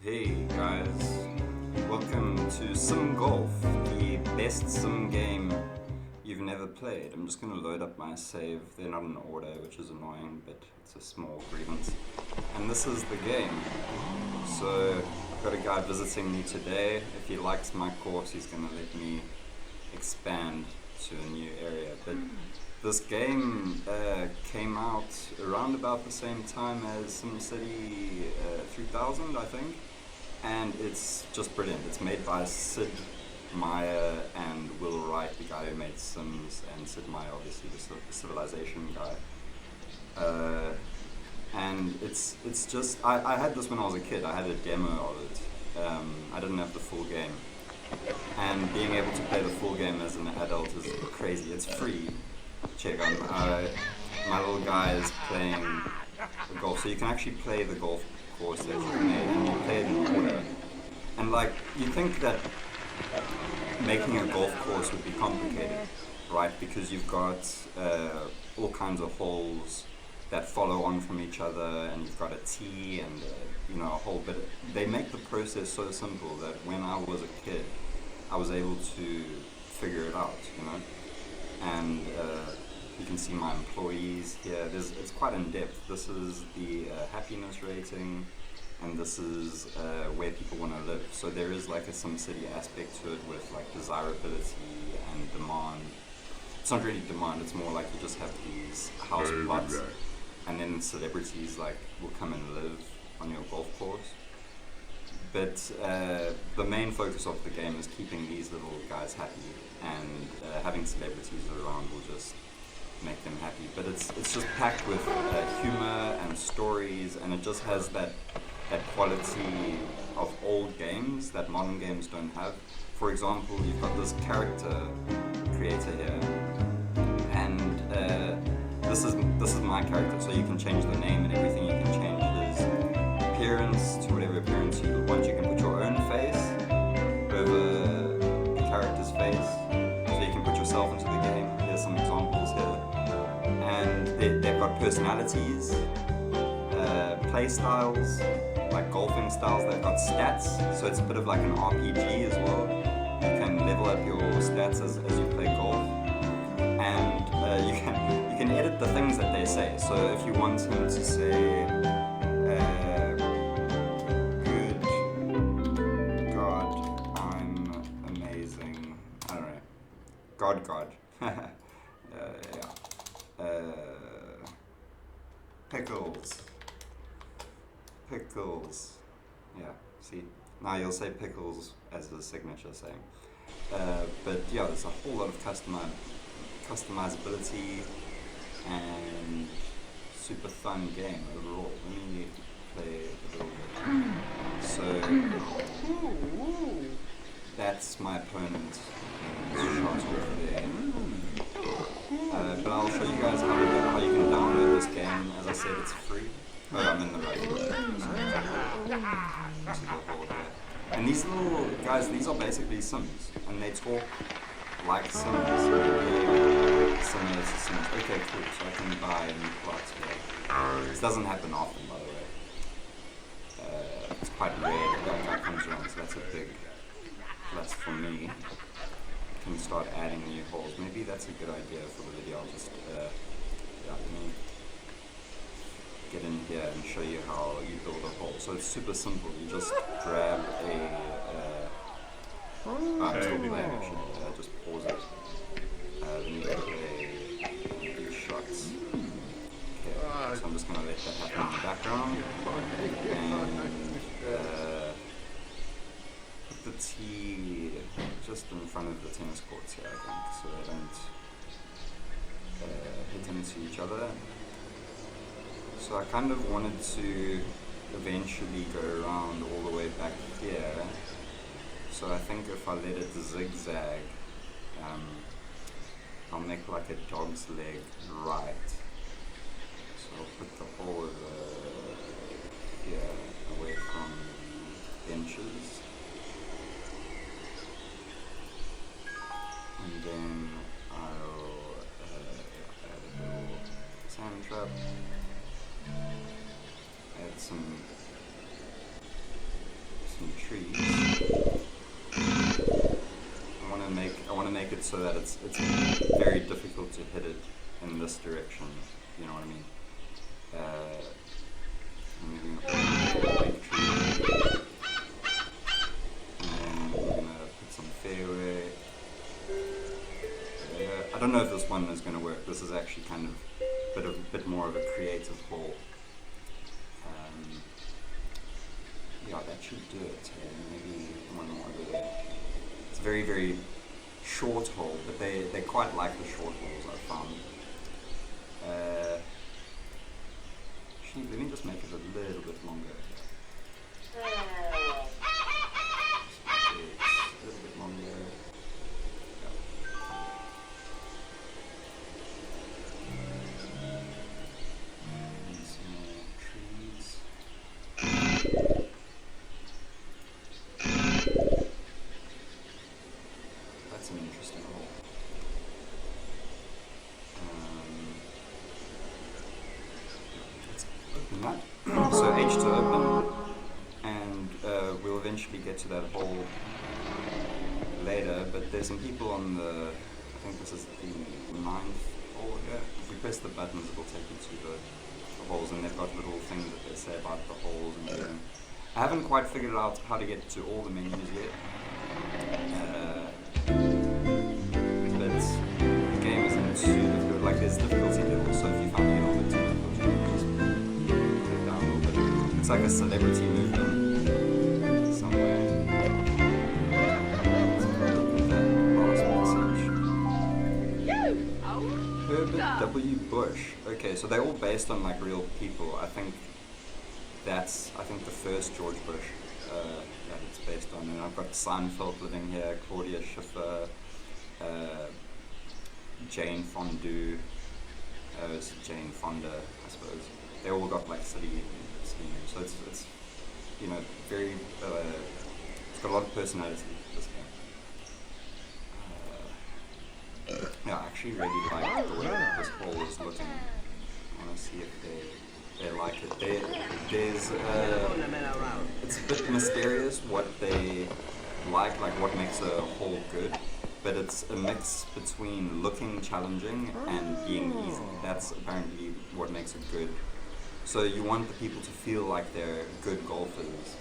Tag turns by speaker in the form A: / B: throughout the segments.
A: Hey guys, welcome to Sim Golf, the best sim game you've never played. I'm just going to load up my save. They're not in order, which is annoying, but it's a small grievance. And this is the game. So, I've got a guy visiting me today. If he likes my course, he's going to let me expand to a new area. But this game came out around about the same time as SimCity 3000, I think. And it's just brilliant. It's made by Sid Meier and Will Wright, the guy who made Sims, and Sid Meier, obviously, the Civilization guy. And it's just, I had this when I was a kid. I had a demo of it. I didn't have the full game. And being able to play the full game as an adult is crazy. It's free. Check out, my little guy is playing golf, so you can actually play the golf course that you've made, and you play it in order. And like, you think that making a golf course would be complicated, right? Because you've got all kinds of holes that follow on from each other, and you've got a tee and a hole. But they make the process so simple that when I was a kid, I was able to figure it out, And you can see my employees here. It's quite in depth. This is the happiness rating, and this is where people want to live. So there is like a SimCity aspect to it with like desirability and demand. It's not really demand, it's more like you just have these house plots, and then celebrities like will come and live on your golf course. But the main focus of the game is keeping these little guys happy, and having celebrities around will just make them happy. But it's just packed with humor and stories, and it just has that quality of old games that modern games don't have. For example, you've got this character creator here, and this is my character. So you can change the name and everything. You can change his appearance to whatever appearance you want. You can put your own face over the character's face, so you can put yourself into the game. Here's some examples here, and they've got personalities, play styles, like golfing styles. They've got stats, so it's a bit of like an RPG as well. You can level up your stats as you play golf, and you can edit the things that they say. So if you want him to say, "Good God, I'm amazing," I don't know. God. Pickles. Yeah, see? Now you'll say pickles as the signature saying. But yeah, there's a whole lot of customizability and super fun game overall. Let me play a little bit. So that's my opponent. Shot off there. But I'll show you guys how you can download this game. As I said, it's free. Oh, I'm in the right place. This is the hole there. And these little guys, these are basically Sims, and they talk like Sims, similar to Sims. Okay, cool, so I can buy new plots here. This doesn't happen often, by the way. It's quite rare that guy comes around, so that's a big plus for me. I can start adding new holes. Maybe that's a good idea for the video. I'll just, let me get in here and show you how you build a hole. So it's super simple. You just grab I'm still playing actually. Just pause it. Then you play these shots. Okay, so I'm just going to let that happen in the background. And put the tee just in front of the tennis courts here, I think, so they don't hit into each other. So I kind of wanted to eventually go around all the way back here. So I think if I let it zigzag, I'll make like a dog's leg right. So I'll put the hole over here, away from the benches. And then I'll add a little sand trap. Add some some trees. I want to make it so that it's very difficult to hit it in this direction. You know what I mean? I'm moving up a big tree, and then we're gonna put some fairway. I don't know if this one is gonna work. This is actually kind of a bit more of a creative hole. Yeah, that should do it. Maybe one more over there. It's a very, very short hole, but they quite like the short holes, I've found. Actually, let me just make it a little bit longer. A little bit longer. Yeah. And some more trees. That's an interesting hole. Let's open that. So H to open, and we'll eventually get to that hole later, but there's some people on the, I think this is the 9th hole here. If you press the buttons, it will take you to the holes, and they've got little things that they say about the holes and everything. I haven't quite figured out how to get to all the menus yet. But the game isn't too difficult. Like, there's difficulty levels, so if you find it a little bit too difficult, you can just put it down a little bit. It's like a celebrity movement somewhere. Let's open that last message. Herbert W. Bush. Okay, so they're all based on like real people. I think that's the first George Bush that it's based on. And I've got Seinfeld living here, Claudia Schiffer, Jane Fonda, it's Jane Fonda, I suppose. They all got like city names. So it's you know, very it's got a lot of personality, this game. Yeah, I actually really like the way that this hole is looking. I want to see if they like it. There's it's a bit mysterious what they like what makes a hole good, but it's a mix between looking challenging and being easy. That's apparently what makes it good. So you want the people to feel like they're good golfers.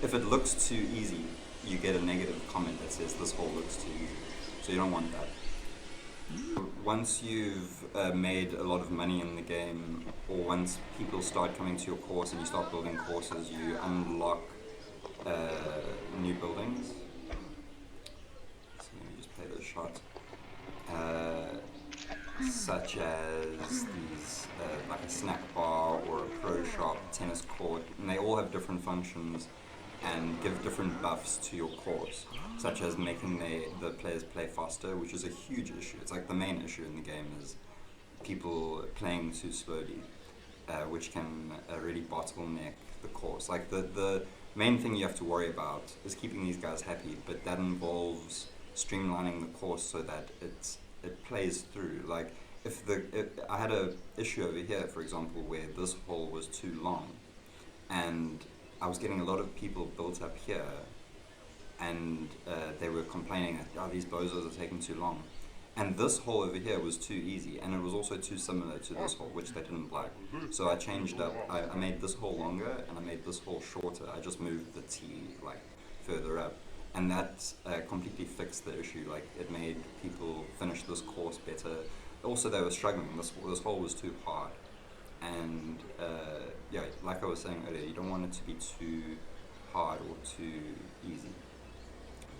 A: If it looks too easy, you get a negative comment that says this hole looks too easy. So you don't want that. Once you've made a lot of money in the game, or once people start coming to your course and you start building courses, you unlock new buildings. So let me just play those shots. Such as these, like a snack bar or a pro shop, tennis court, and they all have different functions and give different buffs to your course, such as making the players play faster, which is a huge issue. It's like the main issue in the game is people playing too slowly, which can really bottleneck the course. Like the main thing you have to worry about is keeping these guys happy, but that involves streamlining the course so that it plays through. Like if I had a issue over here, for example, where this hole was too long, and I was getting a lot of people built up here, and they were complaining that, oh, these bozos are taking too long. And this hole over here was too easy, and it was also too similar to this hole, which they didn't like. So I changed up, I made this hole longer, and I made this hole shorter. I just moved the tee like further up. And that completely fixed the issue. Like, it made people finish this course better. Also, they were struggling. This hole was too hard. And yeah, like I was saying earlier, you don't want it to be too hard or too easy.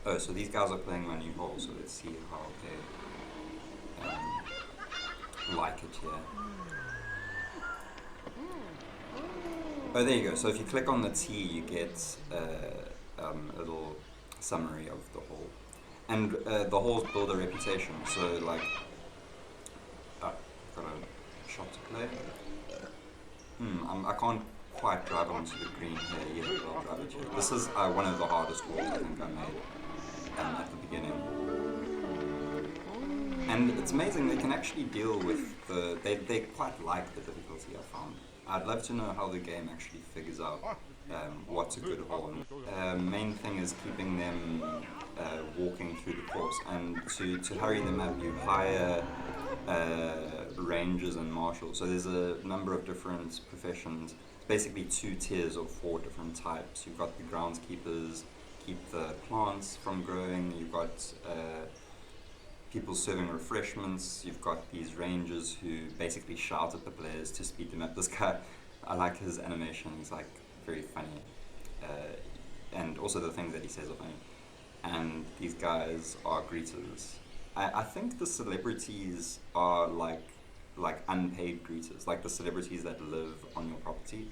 A: Oh, so these guys are playing my new hole, so let's see how they like it here. Oh, there you go. So if you click on the T, you get a little summary of the hole. And the holes build a reputation, so like, got a shot to play. I can't quite drive onto the green here yet, but I'll drive it here. This is one of the hardest holes I think I made at the beginning. And it's amazing, they can actually deal with they quite like the difficulty I found. I'd love to know how the game actually figures out what's a good hole. Main thing is keeping them walking through the course, and to hurry them up, you hire rangers and marshals. So there's a number of different professions. It's basically 2 tiers of 4 different types. You've got the groundskeepers, keep the plants from growing. You've got people serving refreshments. You've got these rangers who basically shout at the players to speed them up. This guy, I like his animation. He's like very funny, and also the things that he says are funny. And these guys are greeters. I think the celebrities are like unpaid greeters, like the celebrities that live on your property.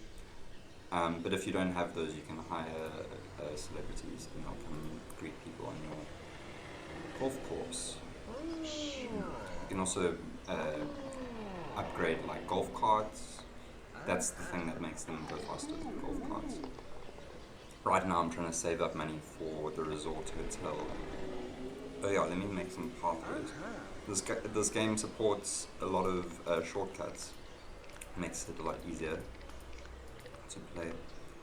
A: But if you don't have those, you can hire celebrities and they'll come greet people on your golf course. You can also upgrade like golf carts. That's the thing that makes them go faster than golf carts. Right now I'm trying to save up money for the resort hotel. Oh yeah, let me make some pathways. This game supports a lot of shortcuts. Makes it a lot easier to play.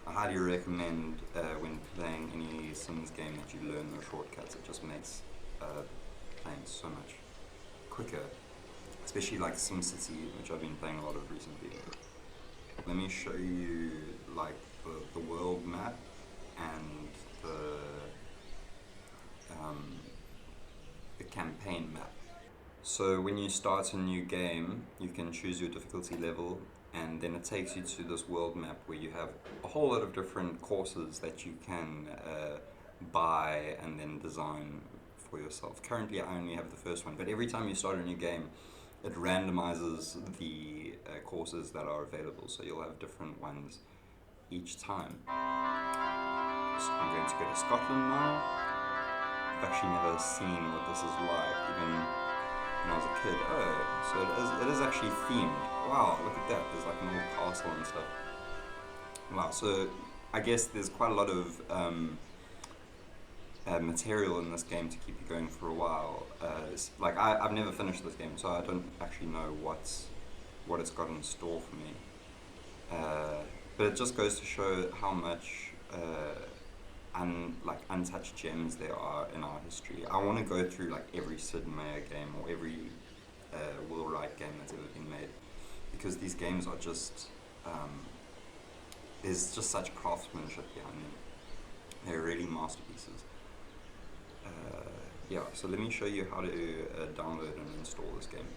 A: I highly recommend when playing any Sims game that you learn the shortcuts. It just makes playing so much quicker. Especially like SimCity, which I've been playing a lot of recently. Let me show you like the world map and the campaign map. So when you start a new game, you can choose your difficulty level, and then it takes you to this world map where you have a whole lot of different courses that you can buy and then design for yourself. Currently I only have the first one, but every time you start a new game, it randomizes the courses that are available, so you'll have different ones each time. So I'm going to go to Scotland now. I've actually never seen what this is like, even when I was a kid. Oh, so it is actually themed. Wow, look at that, there's like an old castle and stuff. Wow, so I guess there's quite a lot of material in this game to keep you going for a while. Like I've never finished this game, so I don't actually know what it's got in store for me. But it just goes to show how much untouched gems there are in our history. I want to go through like every Sid Meier game or every Will Wright game that's ever been made, because these games are just there's just such craftsmanship behind them. They're really masterpieces. Yeah, so let me show you how to download and install this game.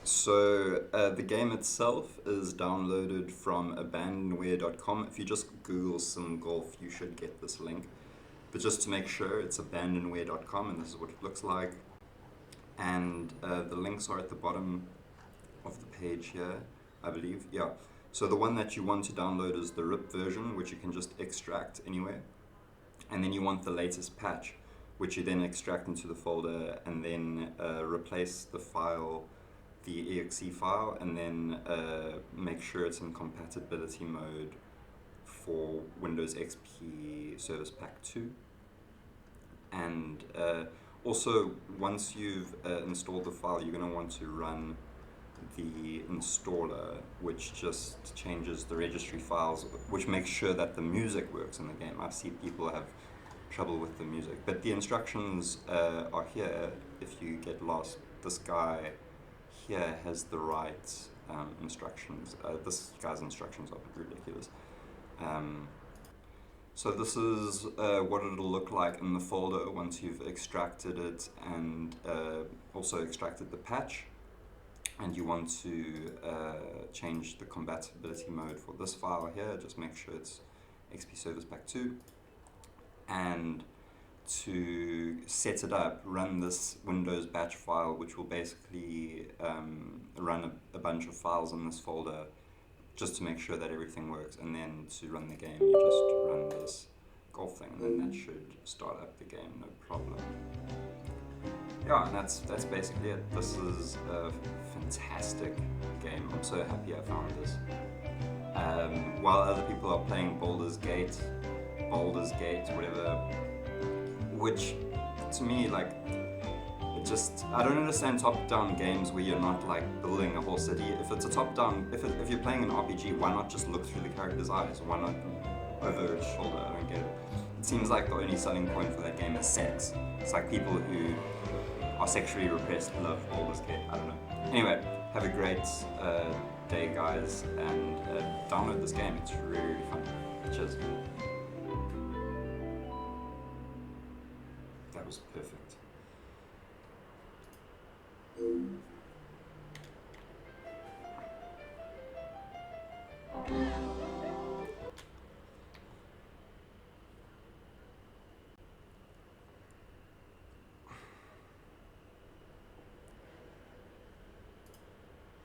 A: So the game itself is downloaded from abandonware.com. If you just Google Sim Golf, you should get this link. But just to make sure, it's abandonware.com, and this is what it looks like. And the links are at the bottom of the page here, I believe. Yeah. So the one that you want to download is the RIP version, which you can just extract anywhere. And then you want the latest patch, which you then extract into the folder and then replace the file, the exe file, and then make sure it's in compatibility mode for Windows XP Service Pack 2. And also, once you've installed the file, you're going to want to run the installer, which just changes the registry files, which makes sure that the music works in the game. I see people have trouble with the music, but the instructions are here. If you get lost, this guy here has the right instructions. This guy's instructions are ridiculous. So this is what it'll look like in the folder once you've extracted it and also extracted the patch. And you want to change the compatibility mode for this file here. Just make sure it's XP Service Pack 2. And to set it up, run this Windows batch file, which will basically run a bunch of files in this folder just to make sure that everything works. And then to run the game, you just run this golf thing, and then that should start up the game, no problem. Yeah, and that's basically it. This is a fantastic game. I'm so happy I found this. While other people are playing Baldur's Gate, whatever, which to me, like, I don't understand top-down games where you're not like building a whole city. If it's a top-down, if you're playing an RPG, why not just look through the character's eyes? Why not over his shoulder? I don't get it. It seems like the only selling point for that game is sex. It's like people who are sexually repressed love Baldur's Gate. I don't know. Anyway, have a great day, guys, and download this game. It's really, really fun. Cheers. That was perfect.